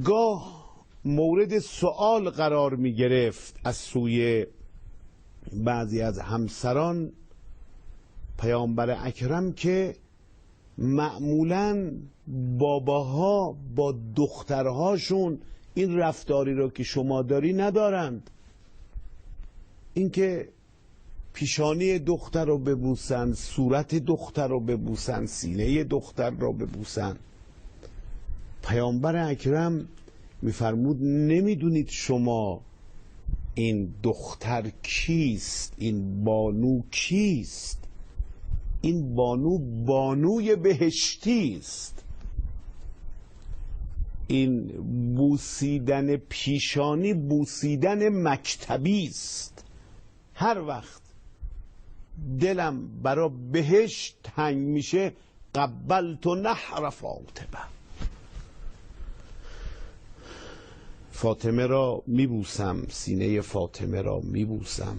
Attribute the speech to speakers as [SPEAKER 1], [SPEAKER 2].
[SPEAKER 1] گاه مورد سؤال قرار می گرفت از سوی بعضی از همسران پیامبر اکرم که معمولاً باباها با دخترهاشون این رفتاری رو که شما داری ندارند، اینکه پیشانی دختر رو ببوسن، صورت دختر رو ببوسن، سینه دختر رو ببوسن. پیامبر اکرم میفرمود نمیدونید شما این دختر کیست، این بانو کیست؟ این بانو بانوی بهشتی است. این بوسیدن پیشانی بوسیدن مکتبی است. هر وقت دلم برا بهشت تنگ میشه قبلت نحر فاطمه، فاطمه را میبوسم، سینه فاطمه را میبوسم.